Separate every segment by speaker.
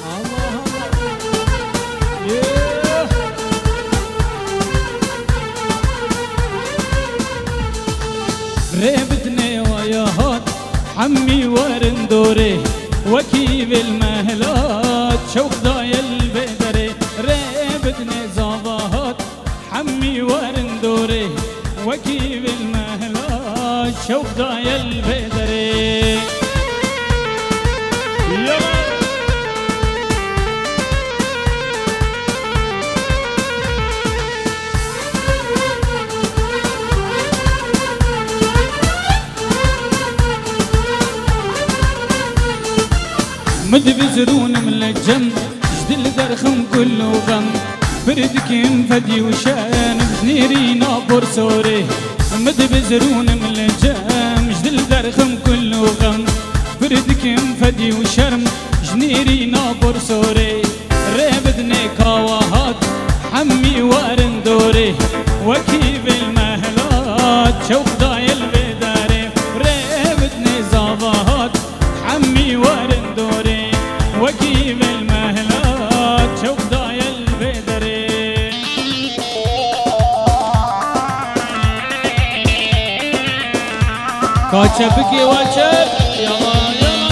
Speaker 1: الله الله ريبتني وياهات حمي ورندوري وكيف المهلات شوق ضايا البدري ريبتني زابهات حمي ورندوري وكيف المهلات شوق ضايا البدري مد بزرون من الجم جدل درخم كله غم بردك فدي وشان بزنيري نابور سوري مد بزرون من الجم جدل درخم كله غم بردك فدي وشرم جنيري نابور سوري ريبدني كاواهات حمي وارندوري وكيف المهلات شوق ضايا البداري ريبدني زابهات حمي وارندوري وكيف المهلات شوق ضايا البدري كاتشبكي واتشب يلا يلا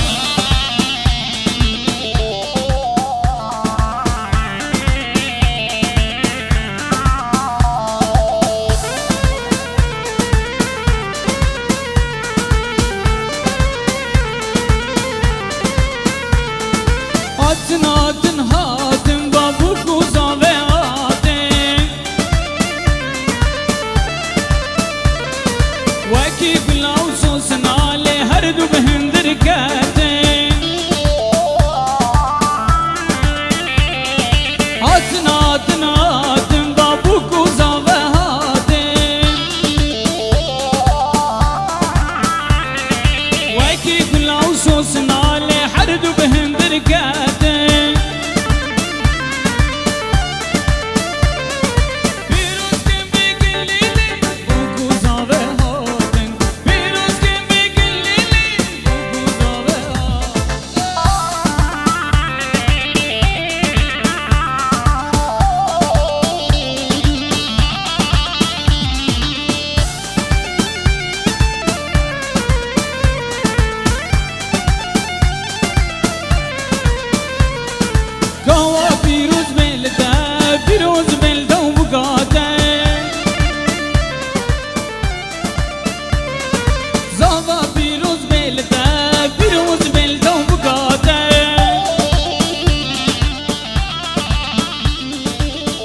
Speaker 1: هاتن هاتن بابوك وزاوي هاتن وكيف لو صوصنا لي هردو بهندر كاتن هاتن هاتن هاتن بابوك وزاوي هاتن وكيف لو صوصنا لي هردو بهندر كاتن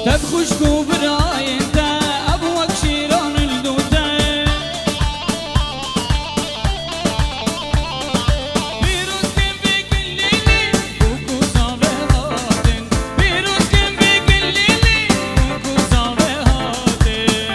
Speaker 1: تدخشكو براينتا ابوك شيران الدوتا بيروز كن بكل ليلي بوكو صافي هاتن بيروز كن بكل ليلي بوكو صافي هاتن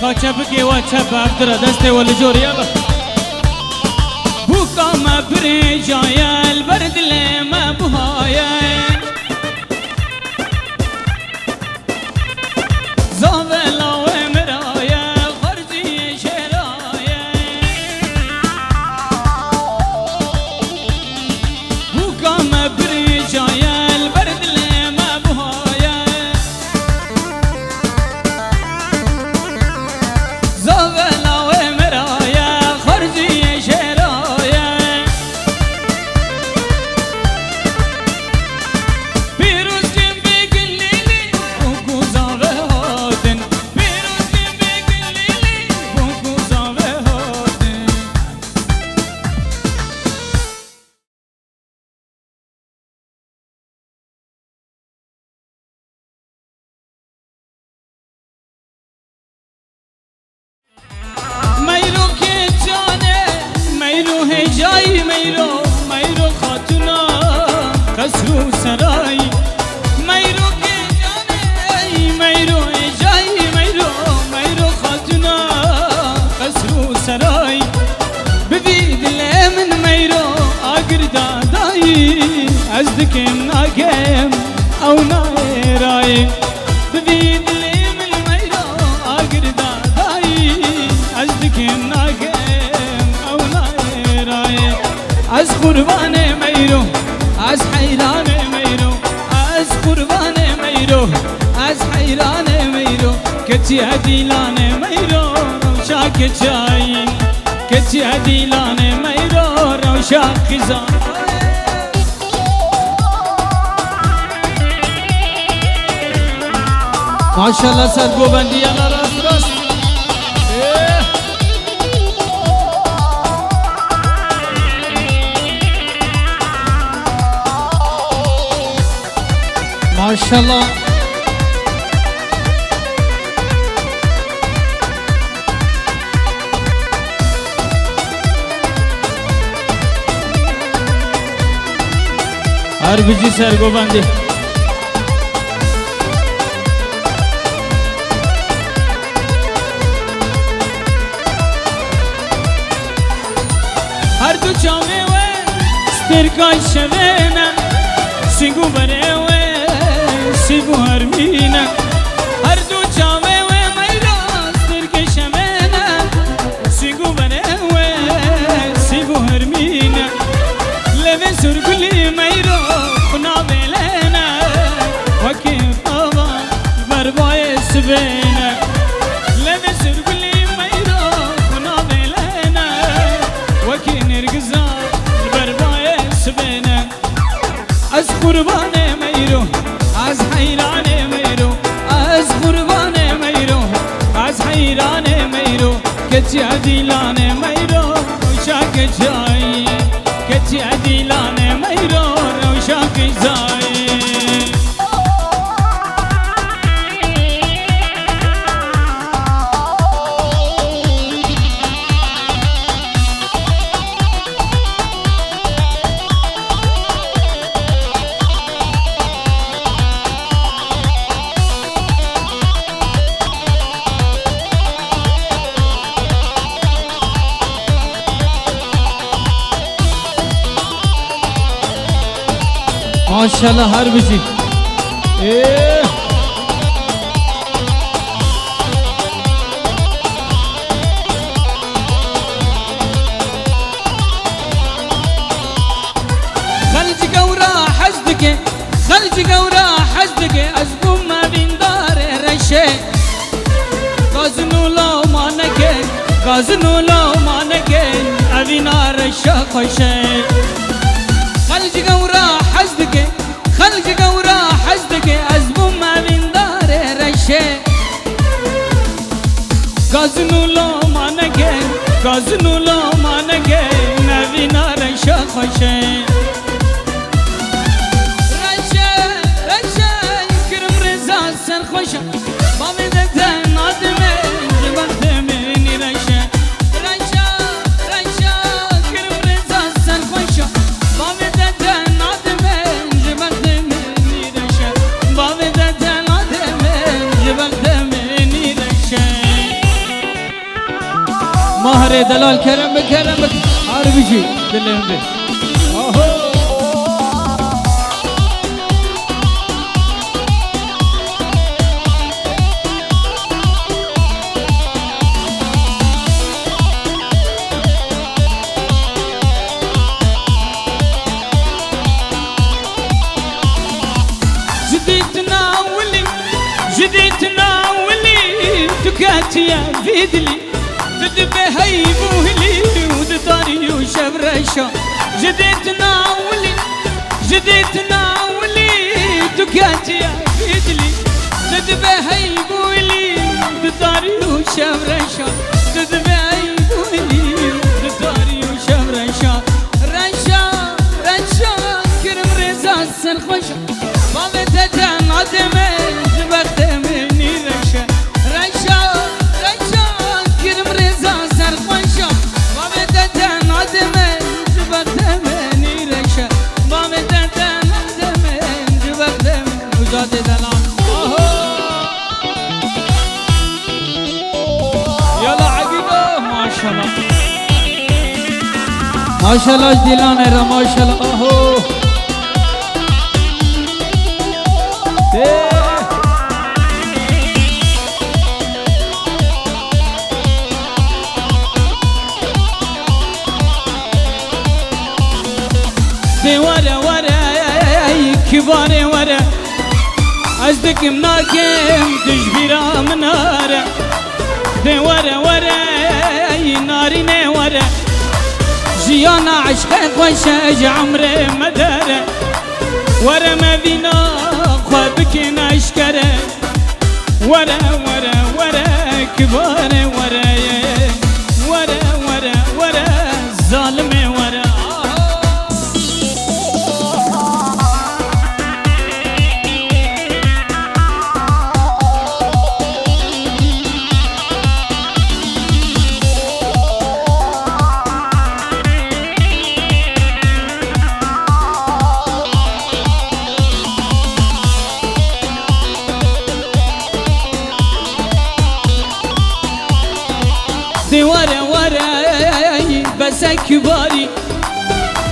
Speaker 1: كاتشبكي واتشب عبدرا دستي والجور يلا بوكا ما بريجايا البرد اللي ما بهايا زاولا ومرايا خرجي شرايا بوكا ما بريجايا البرد اللي ما بهايا زاولا ومرايا خرجي شرايا بيروز كن بكل ليلي بوكو زاوي هاتن بيروز كن بكل ليلي بوكو زاوي هاتن ميرو كيتشاني ميرو هجاي ميرو خاتونا خسرو سراي ميرو كيتشاني ميرو هجاي ميرو خاتونا قربان میرو از حیران میرو از قربان میرو از حیران میرو کتی عدیلان میرو روشا کچایی کتی عدیلان میرو روشا خزان ماشاءالله سرگوبندی الله راست راست ماشاءالله هر بیجی سرگوبندی هر دو جامعه و سترگای شمینه سیگو بره و سیگو هرمینه هر دو جامعه و میرا سترگای شمینه سیگو بره و سیگو هرمینه لبه سرگلی میرا خنا بلینه وکی بابا بربای سبینه لبه سرگلی میرا خنا بلینه وکی نرگزا بربای سبینه از قربان میرو از حیران میرو از قربان میرو از حیران میرو کتی عدیلان میرو روشا کجایی کتی عدیلان میرو روشا کجایی ماشاءالله هر بیجی خلج قورا حزدك خلج قورا حزدك ازبو ما بين دار رشه غازنو لو مانك غازنو لو مانك ابينا رشه خوشه خلج قورا حزدك خلج قورا حزدك ازبو ما بين دار رشه غازنو لو مانك غازنو لو مانك ابينا رشه خوشه خوشا با بدت نادمه جبت منی رشا رشا رشا کرم رضا سن خوشا با بدت نادمه جبت منی رشا با بدت نادمه جبت منی رشا مهر دلال کرم بکرم عربی جی دلم به تكاتيا فيدلي تدبه هيبوهلي ودطاري وشبرشا جديت ناولي تكاتيا فيدلي تدبه هيبوهلي ودطاري وشبرشا تدبه هيبوهلي ودطاري وشبرشا رشا رشا كرم رزا سنخوشا ما بتتن عدمي جبت مني رشا يلا عقيبه ما شاء الله ما شاء الله جديلان ما شاء الله اهو أزدك مناكم تجبيرا منارة دي ورا ورا ناري ورا جيانا عشقك وشاج عمري مدارة ورا مدينة خوابك نشكرة ورا ورا ورا كبار ورا ورا ورا ورا ظالم ورا دي ورا ورا بس كباري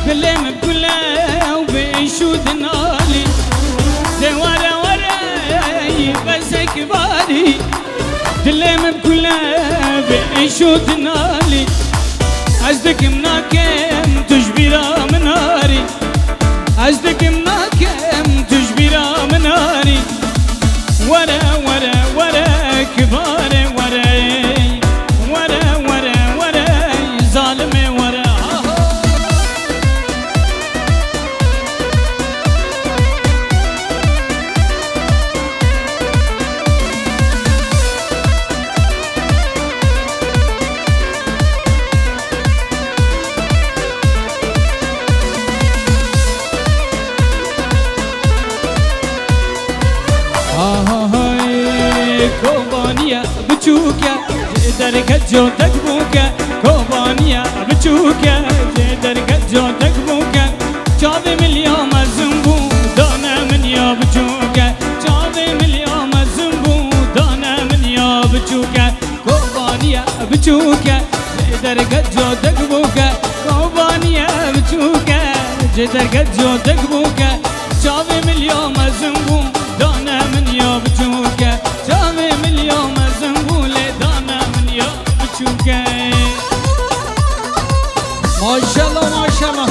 Speaker 1: بلم بكله وبيشود نالي دي ورا ورا بس كباري بلم بكله بيشود نالي أزدك مناكم تجبيرا مناري أزدك مناكم تجبيرا مناري ورا ورا ورا كبار ورا كوبانيا بتشوكا جدرك جودك بوكا كوبانيا بتشوكا جدرك جودك بوكا شاذي مليون الزنبو دانا من يا بتشوكا شاذي مليون الزنبو دانا من يا بتشوكا كوبانيا بتشوكا جدرك جودك بوكا كوبانيا بتشوكا جدرك جودك بوكا شاذي مليون الزنبو دانا من يا بتشوكا شاذي مليون الزنبو دانا من يا بتشوكا ما شاء الله ما شاء الله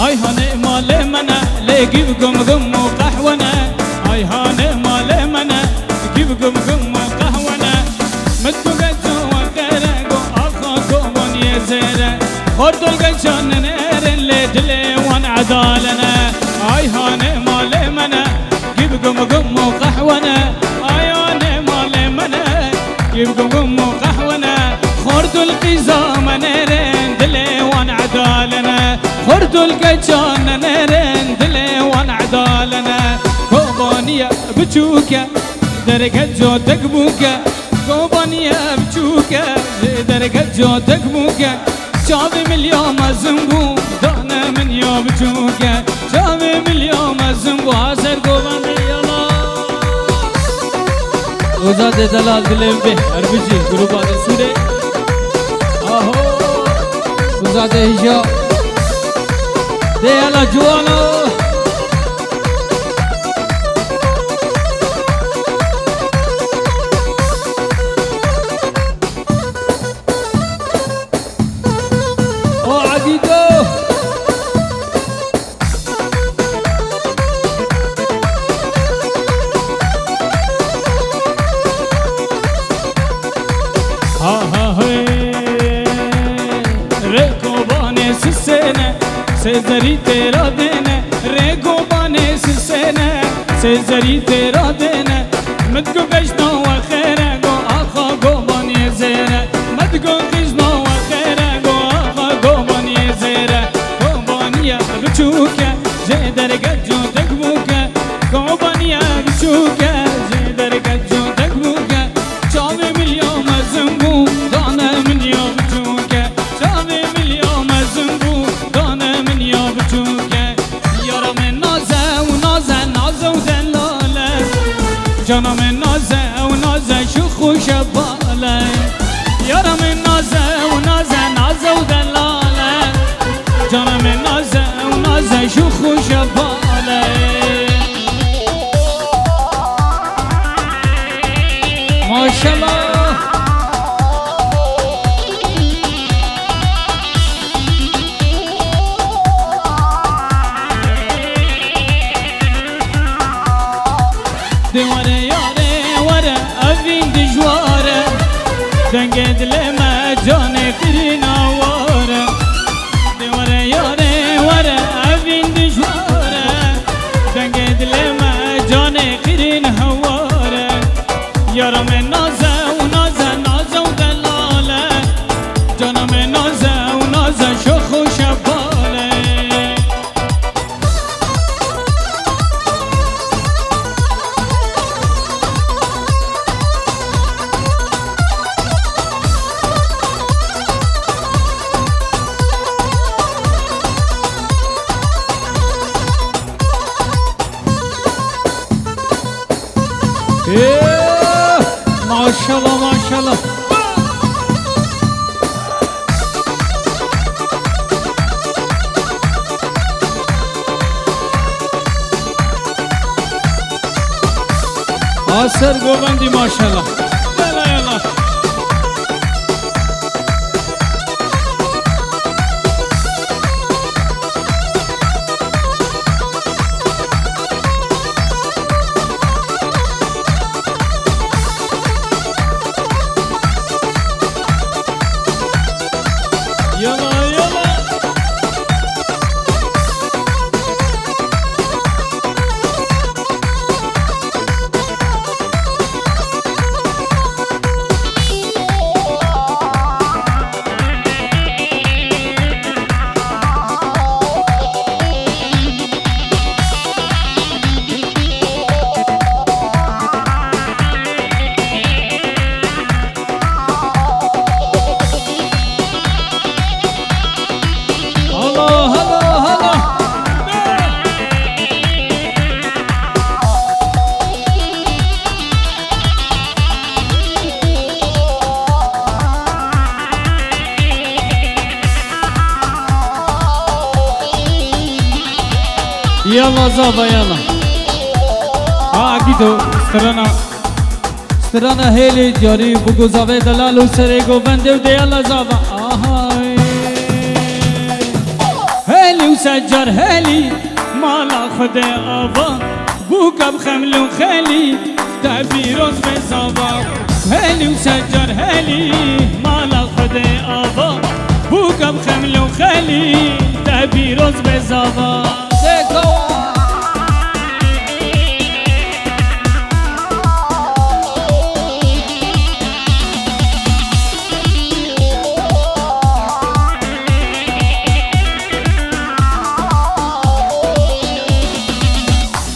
Speaker 1: اي هاني مال منا لقيب قم قم وقهونا اي هاني مال منا لقيب قم قم وقهونا متبقى جوا كرقو اخاكم وني زيرا خردو القجان نيرن لدلي وان عدالنا اي هاني مال منا لقيب قم قم وقهونا اي هاني مال منا لقيب قم قم وقهونا خردو القزام نيرن دلي وان عدالنا خردو القجان نيرن دلي وان عدالنا كوبانيا بتشوكا درقة جودك بوكا كوبانيا بتشوكا درقة جودك بوكا شاذي مليون الزنبو دانا من يا بتشوكا شاذي مليون الزنبو عسر كوبانيا وزاد دلال دلم به اربجي جروبات سوري اهو وزاد هجا ديالا جوانا او عقيدو ها ها هي ريكو باني سسنه سيزري تيرا دينا ريكو باني سسنه سيزري تيرا دينا متقو قشنا وخيره قو اخا قو باني زيره متقو قشنا وخيره قو اخا قو باني زيره قو بانيا بتشوكا جدر قجو تكبوكا قو بانيا بتشوكا جدر قجو تكبوكا شاذي مليون الزنبو دانا من يوم بتشوكا شاذي مليون الزنبو دانا من يوم بتشوكا يارا من نازه ونازه نازه ودلاله جانا شباله يارا من نازه ونازه نازه ودلاله جانا من نازه ونازه شوخ وشباله ما شاء الله دواره یاره وره اوین دجواره دنگد لما جانه کرین آواره دواره یاره وره اوین دجواره دنگد لما جانه کرین هواره یارم نازه و نازه نازه و دلاله جانم نازه و نازه شخ و شباله ماشاءالله ماشاءالله آسر گوبندی ماشاءالله یلا یلا يلا زابا يلا اكيدو سترانا هيلي جاري بوغو زابا دلالو سريغو بندو دي يلا زابا هيلي وسجر هيلي مالا خد ابا بوكا بخملو خيلي تابي روز بزابا هيلي وسجر هيلي مالا خد ابا بوكا بخملو خيلي تابي روز بزابا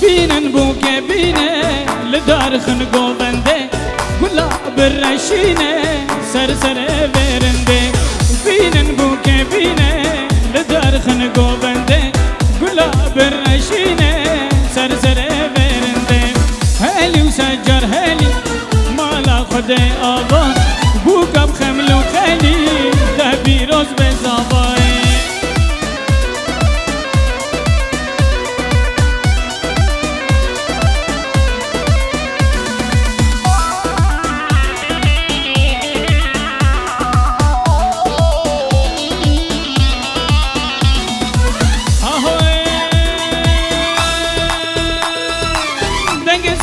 Speaker 1: بینن بوکه بینه لدار خنگو بنده گلاب رشینه سر سر برنده بینن بوکه بینه لدار خنگو بنده گلاب رشینه سر سر برنده هلی و سجر هلی مالا خود آبان بوکم خملو خیلی ده بیروز به زابای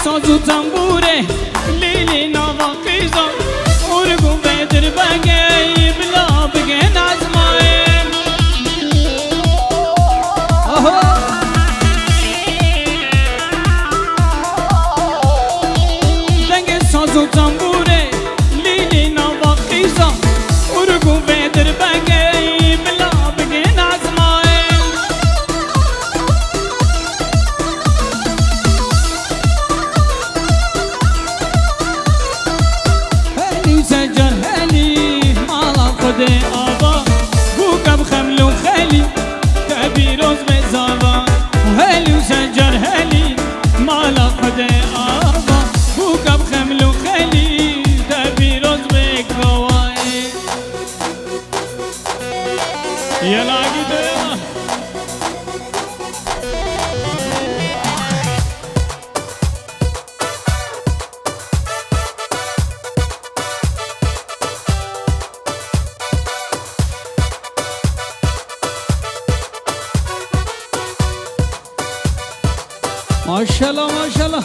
Speaker 1: سازو تنبوره لیلی ناوا قیزا ارگو بدر بگی بلا بگن ازماین دنگ سازو تنبوره لیلی ناوا قیزا ارگو بدر بگی بلا بگن ازماین سجر هلي مالا خد آبا بوكب خملو خلي كبيروز بزابا هلي وسجر هلي مالا خد آبا بوكب خملو خلي كبيروز ما شاء الله ما شاء الله.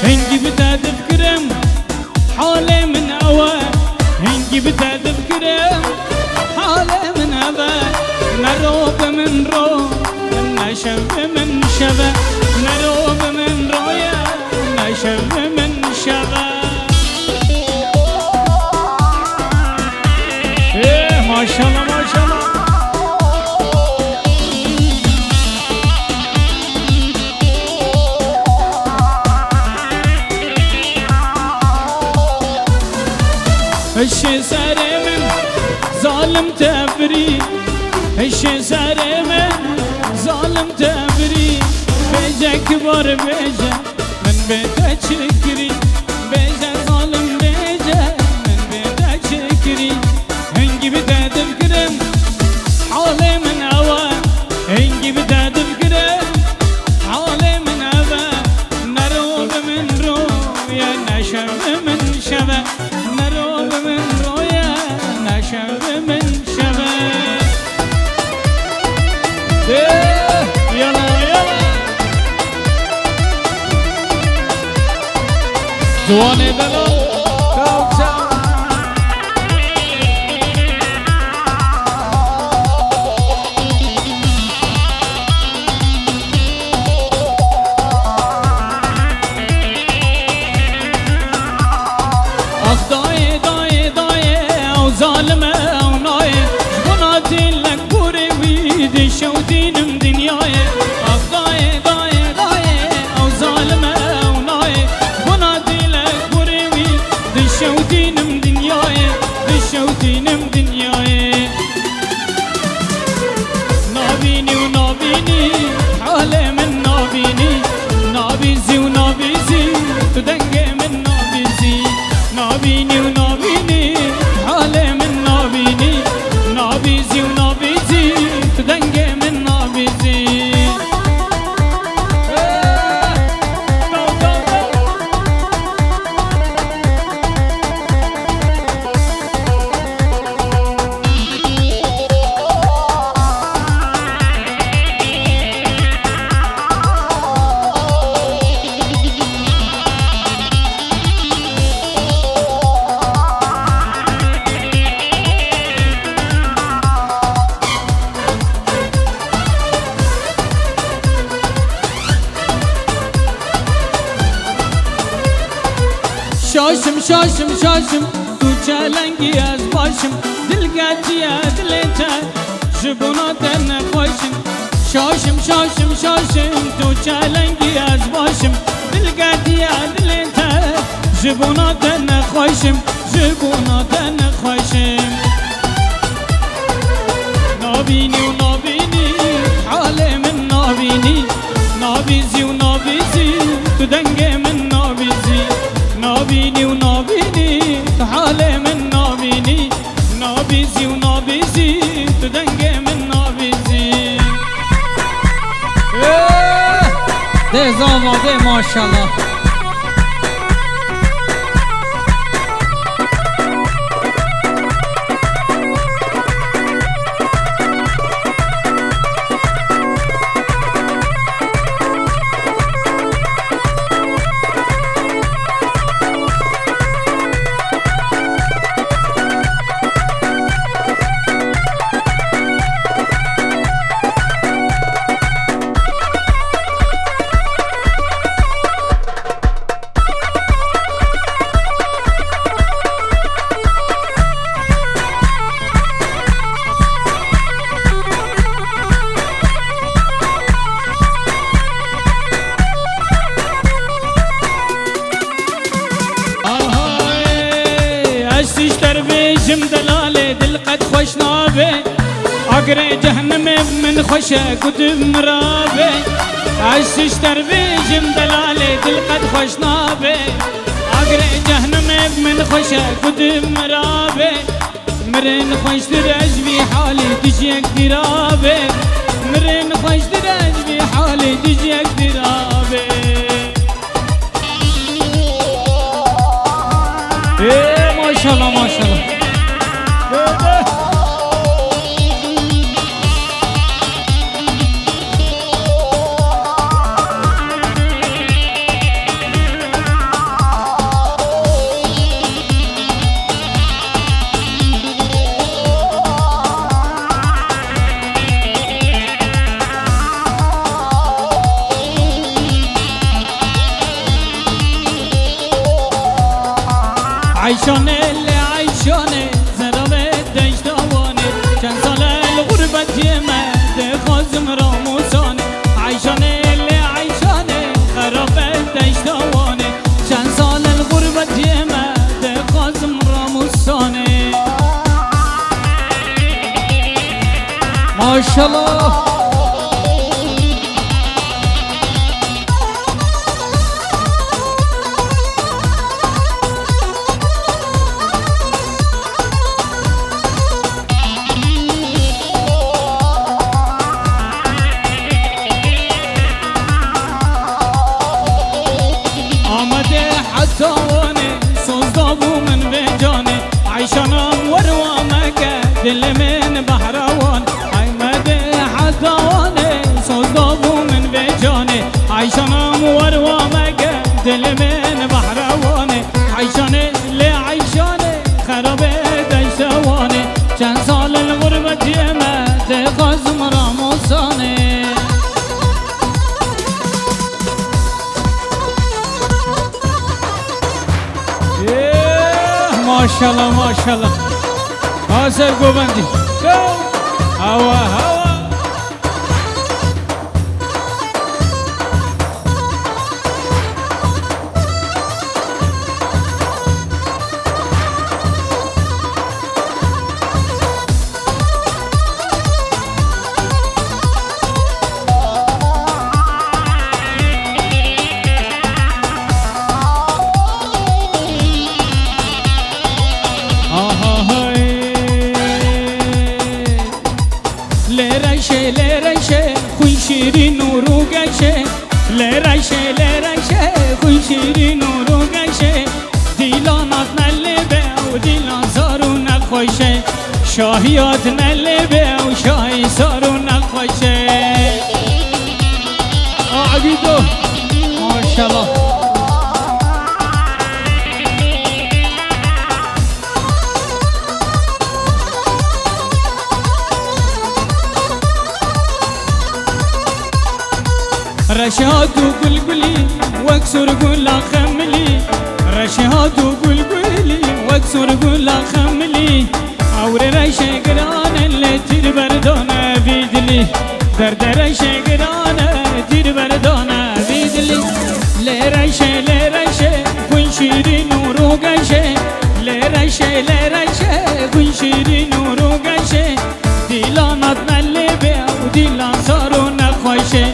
Speaker 1: هنجي بدا تذكرم حالي من أوى، هنجي بدا تذكرم حالي من أوى، نروب من رو نشب من شبا، نروب من رويا نشب من شبا. ما شاء الله ما شاء الله. هشي ساري من ظالم تبري، هشي ساري من ظالم تبري، بيجا كبر بيجا من بيتا شكري، بيجا ظالم بيجا من بيتا شكري. هنجي بدا تذكرم حالي من أوى، هنجي بدا تذكرم حالي من أوى، نروب من رويا نشب من شبا، نروب من رويا نشب من شبا. يلا يلا جواني بلال كوكب. داي داي داي او ظالمه او ناي بناتي لك بوري ويدي شودين من دنياي. داي داي داي او ظالمه او ناي بناتي لك بوري ويدي شودين من دنياي، شودين من دنياي. نابيني ونابيني حالي من نابيني، نابيزي ونابيزي تدنقي من نابيزي، نابيني ونابيني حالي من نابيني، نابيزي ونابيزي تدنقي من نابيزي. شاشم شاشم شاشم تو چالنگی از باشم، دلگتی دلتا جبونا تن خوشم. شاشم شاشم شاشم تو چالنگی از باشم، دلگتی دلتا جبونا تن خوشم، جبونا تن خوشم. نابینی و نابینی حالی من نابینی، نابیزی و نابیزی تو دنگ من نابیزی، نابيني ونابيني تعالي من نابيني، نابيزي ونابيزي تدنقي من نابيزي. ده زاواده ما شاء الله. اقري جهنم من خشة قدم مرابي عشش تربيج مدلالي تلقد خوش نابي اقري جهنم من خشة قدم مرابي مرن خوش درج بي حالي تجيك درابي مرن خوش درج بي حالي تجيك درابي ايه ما شاء الله ما شاء الله عيشاني اللي عيشاني زربت دشتواني كان سال الغربة يما تخزم راموساني عيشاني اللي عيشاني خربت دشتواني كان سال الغربة يما تخزم راموساني ما شاء الله عيشانم وروامك دل من بحروان عمد حزواني صدابو من بجاني عيشانم وروامك دل من بحرواني عيشاني لعيشاني خرابي ديشواني كان سال الغربة يما تقزم راموساني ما شاء الله ما شاء الله حاضر گوبندی هوا هوا لرشه خوی شیرین و رو گشه لرشه خوی شیرین و رو گشه دیلانات نلبه و دیلان سارو نخوشه شاهیات نلبه و شاهی سارو نخوشه عبیدو ماشاءالله رشاد وقلقلي واكسر قلا خملي رشاد وقلقلي واكسر قلا خملي اور رشا قران اللي تير بردانا بيدلي درد رشا قران تير بردانا بيدلي لرشا كن شيرين وروقشه لرشا كن شيرين وروقشه ديلانات نلبه وديلان صارو نخوشه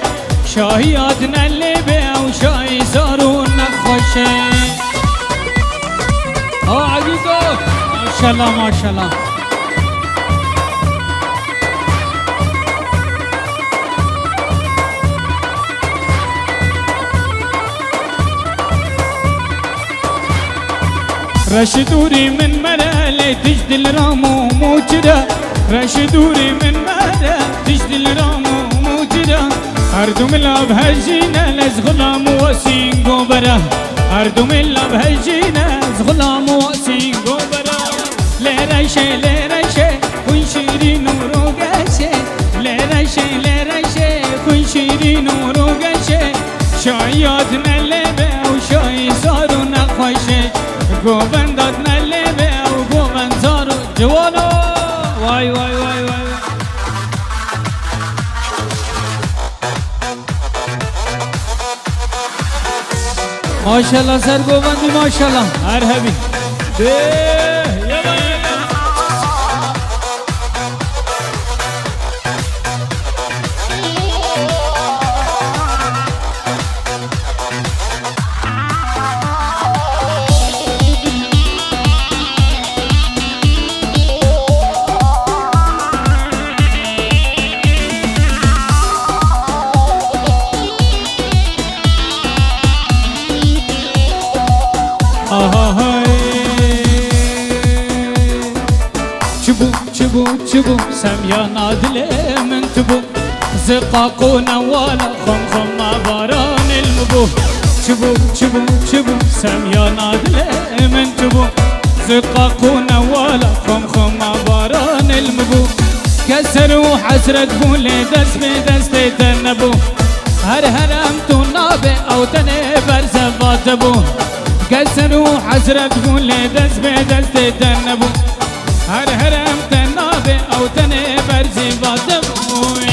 Speaker 1: شاهيات نلبه و شاهي صارو نخوشه عقيقو ما شاء الله ما شاء الله رشدوري من مرالي تجدل رامو موجرة رشدوري من مرالي تجدل رامو موجرة هردو ملا بهالجينا لزغلام واسين قبرة هردو ملا بهالجينا زغلام واسين قبرة لرشة كن شيرين وروقشه لرشة كن شيرين وروقشه شايات نلبه وشاي صارو نخوشه قوبندات نلبه وقوبند صارو جوانو واي واي واي واي ما شاء الله سر قوبندی ما شاء الله مرحبی تبو سميا نادلة من تبو زقاق ونوالا خم خم ما باران المبو تبو سميا نادلة من تبو زقاق ونوالا خم خم ما باران المبو كسر وحسرت بولي دست بدست تنبو هر هرمتو نابي او تنبر زفاتبو كسر وحسرت بولي دست بدست تنبو هر هرم تنابه او تنه برزی بادموی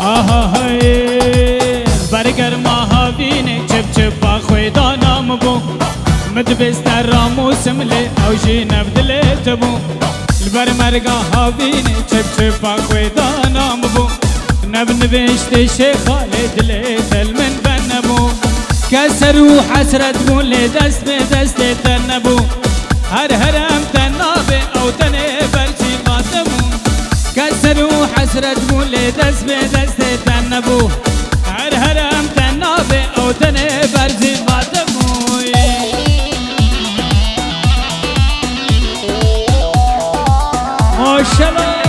Speaker 1: آها های برگر ماهاوینه چپ چپ آخوی دانام بو مدبستر راموسم لي او جينا بدلي تبو البر مرقا هاويني چپ چپ اخوي دانا مبو نبنبشت شيخ خالد لي تلمن بنبو كسر وحسرت بو لي دست بدست تنبو هر هرم تنابي او تني برشي قاتمو كسر وحسرت بو لي دست بدست تنبو هر هرم تنابي او تني برشي قاتمو ماشاءالله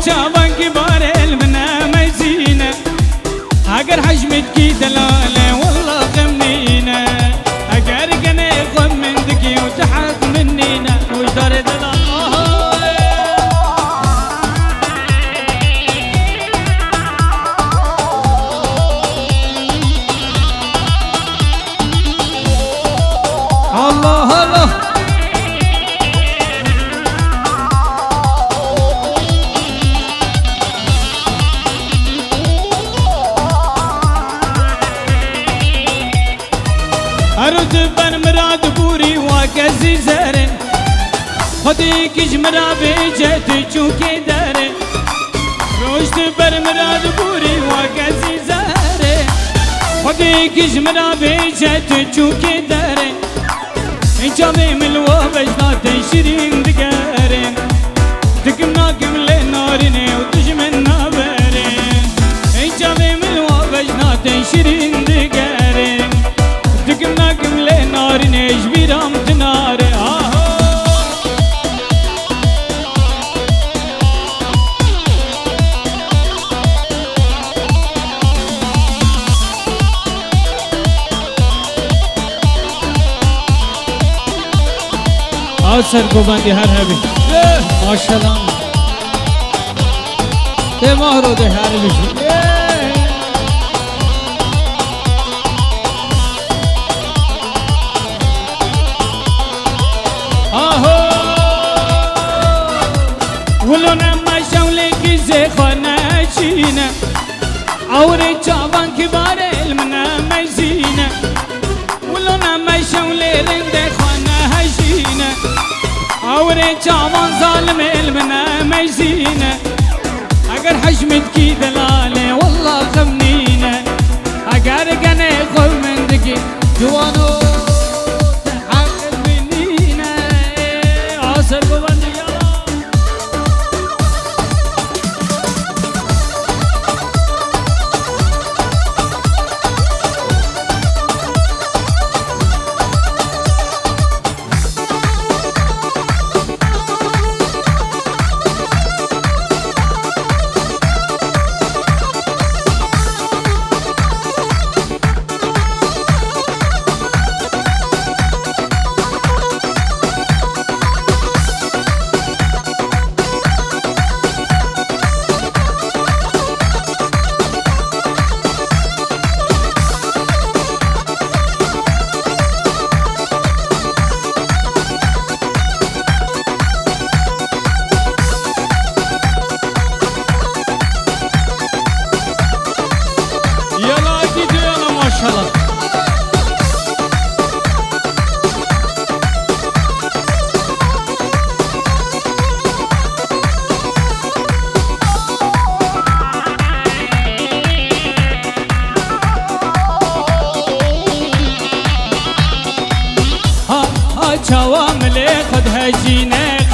Speaker 1: شابان كبار المنا مزينة اگر حجمت كي دلالة والله غمنينا اگر قني خم من دقي وتحت منينا ويدار دلال الله الله أرد بن مراد بوري وكزي زرن خدي كج مرابي جت چوكي درن روشت بن مراد بوري وكزي زرن خدي كج مرابي جت چوكي درن انجامي ملوا بجنات شيرين دقرن دقمنا قمل نارن وتجمن نابرن انجامي ملوا بجنات شيرين دقرن دقمنا قمل نارن اجبيرام تنار سر کو بندی هر هبی ماشاءالله ده مهرو ده هر بشی آهو ولو نما شوله کی زخانه چینه اوره چاوان کبار المنا مزینه ولو نما شوله رنده خانه هشینه اوره چاوان ظالم المنا مزینه اگر حجمت کی دلاله والله خمنینه اگر گنه خو مندگی جوانو تحقق بنینه آسر ببند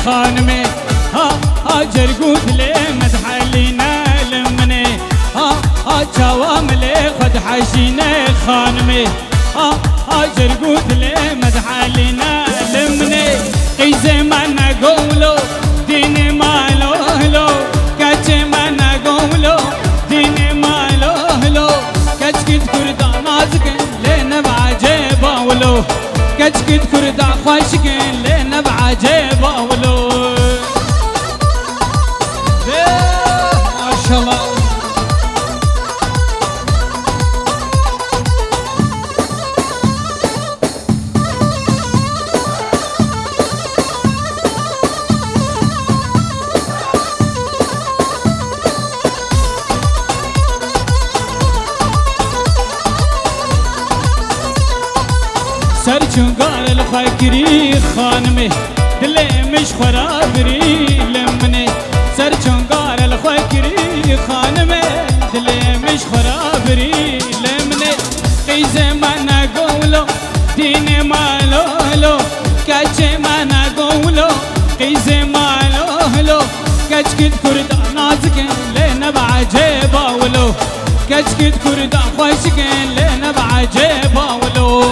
Speaker 1: خانمي هاجر قوت لي مدحلينا لمني جواملي خد حشينا خانمي هاجر قوت لي مدحلينا لمني قيزي ما نقولو ديني ما لو كاتي ما نقولو ديني ما لو كتكت كردا نازكن لينا بعجيبا ولو كتكت كردا خوشكن لينا بعجيبا ولو ما شاء الله سرچنگار الفکری خانمه دلی مش خرابری لمنه سرچنگار الفکری خانمه دلی مش خرابری لمنه قیزه من نقولو دین مالولو کچه من نقولو قیزه مالولو کچکت کرد نازکن لنا بعجیبا ولو کچکت کرد خوشکن لنا بعجیبا ولو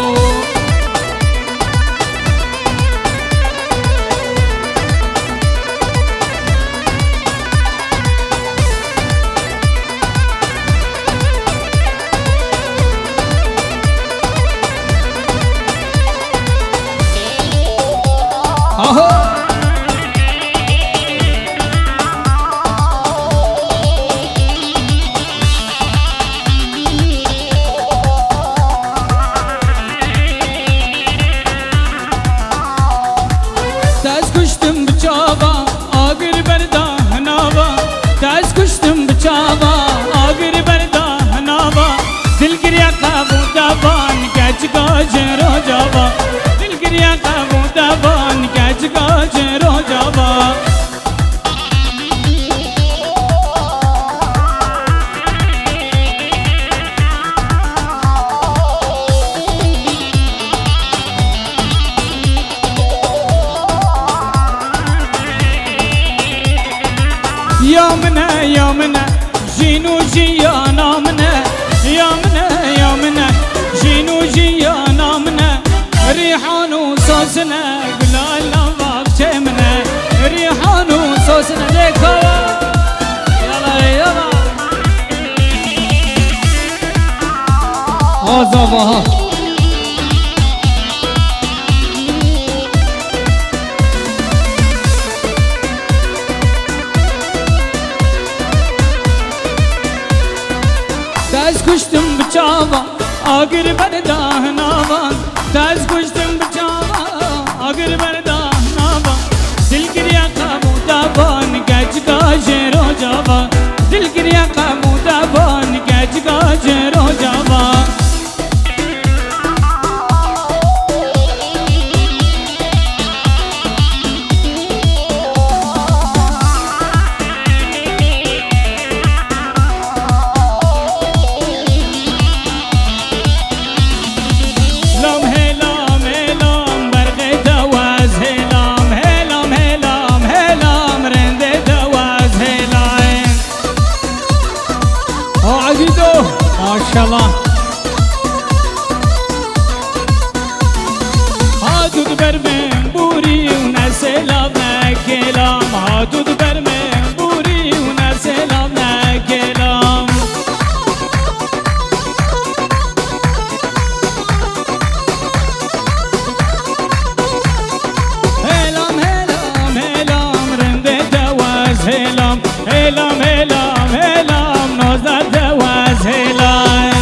Speaker 1: يومنا جينو جيانا منا يومنا جينو جيانا منا ريحان وصوصنا قلال لباب شمنا ريحان وصوصنا ليكو يلا آزابها کشتم بچاوا آگر برداه ناوان تاز کشتم بچاوا آگر برداه ناوان دل گریا قابو دابان گج گاج رو جاوا دل گریا قابو دابان گج گاج رو جاوا ما شاء الله هادو دبر من بوري ونسلامنا كلام هادو دبر من بوري ونسلامنا كلام هلام هلام هلام رند دواز هلام هلام هلام هلام نوزد دواز هلام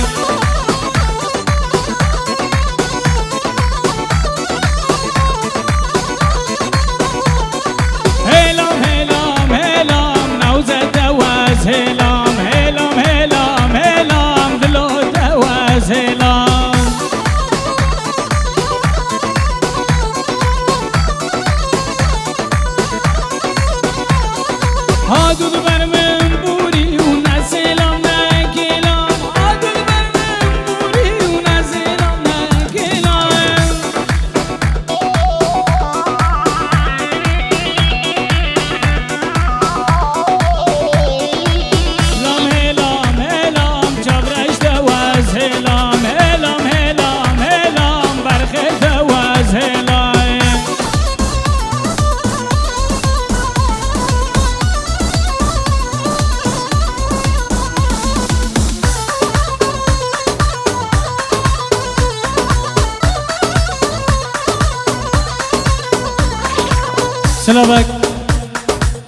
Speaker 1: سلامك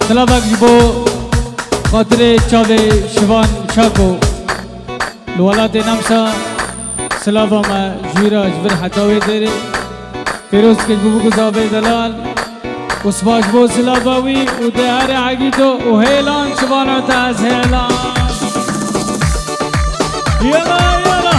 Speaker 1: سلامك جبو خاطر چاوه شوان شاكو الولاد نمسا سلام ما جويرا جبر حتاوي ديري فيروز كجبو گزاوه دلال وسباش بو سلاموي ودهار عقيدو وهيلان شوانو تاز هيلان يلا يلا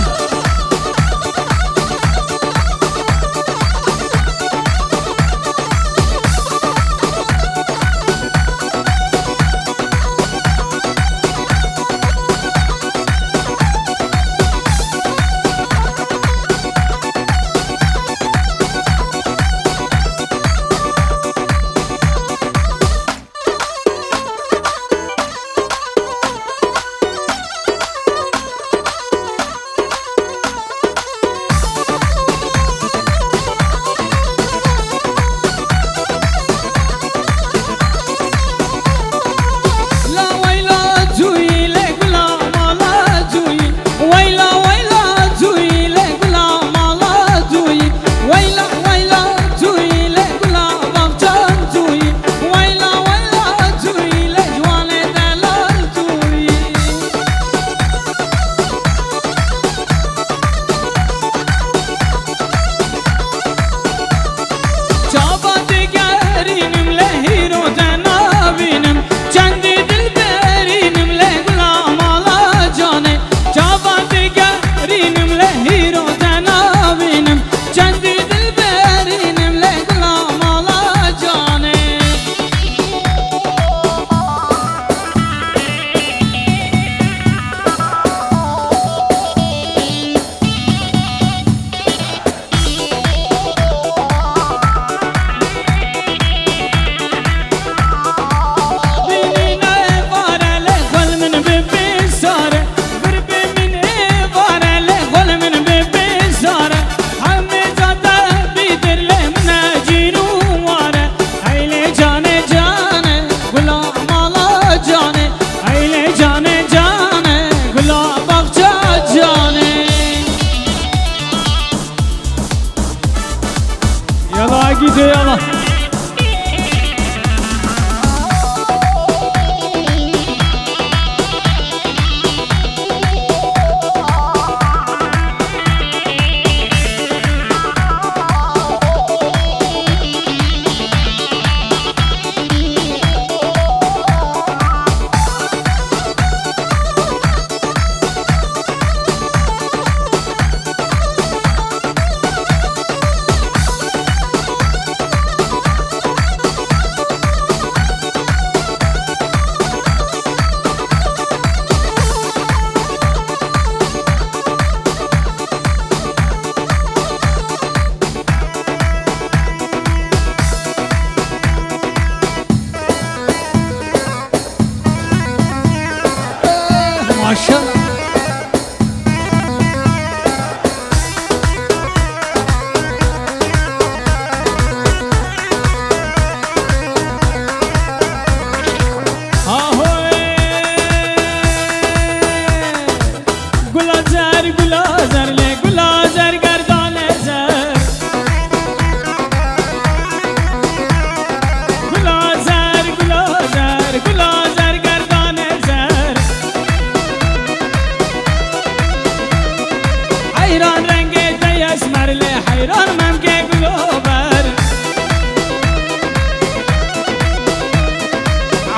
Speaker 1: يلا ما شاء الله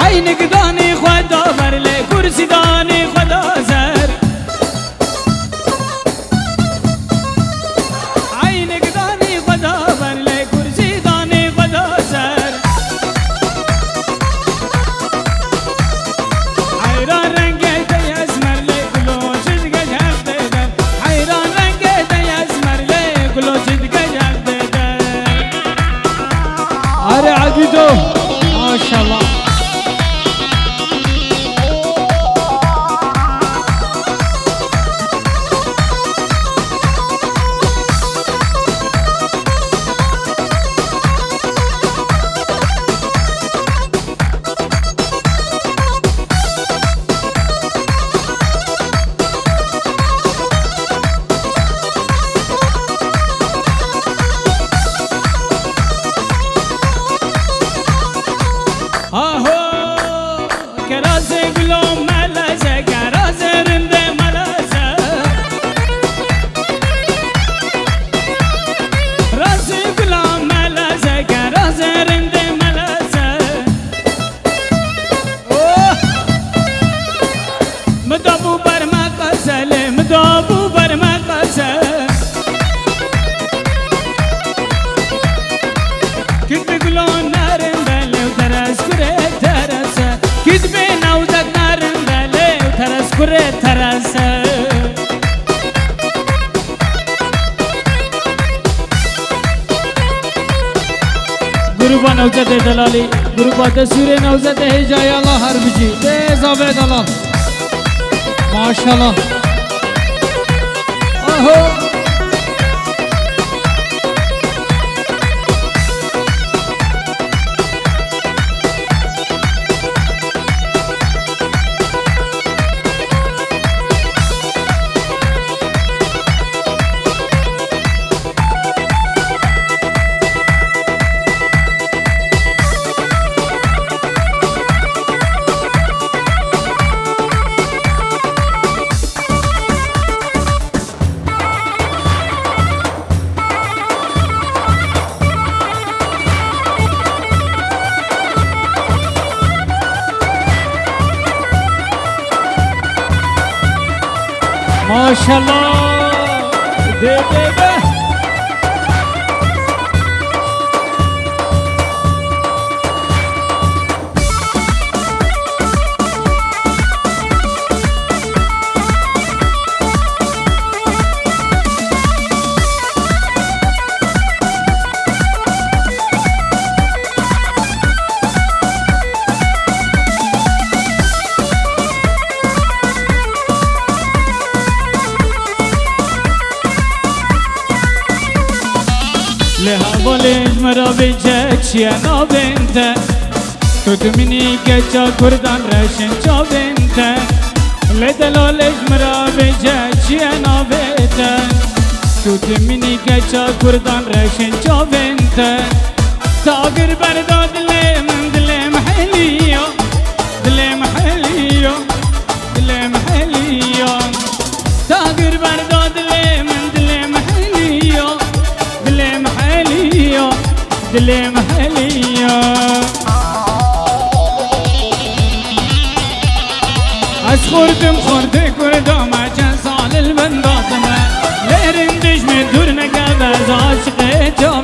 Speaker 1: عينك داني خدا برلي كرسي داني خدا زر عينك داني خدا برلي كرسي داني خدا زر حيران رنگت اسمر لي كلو چدگه حق ددر حيران رنگت اسمر لي كلو چدگه حق ددر اره عقيدو ما شاء الله گروبا نوزد دلالی گروبا دسور نوزد هجای الله هر بجی ده زابد الله ماشاءالله آهو ماشاءالله ده لهوالج مرا بجه چیه نابنده تو دمینی که چا کردان رشن چا بنده لدلالج مرا بجه چیه نابنده تو دمینی که چا کردان رشن چا بنده تاگر برداد دلم حلیو دلم حلیو دلم حلیو تاگر برداد دلم حلیو دلم حلیو دلم حلیو از خوردم خورده کردم چند سال البنداتمه لرندش می دور نگه از عاشق جام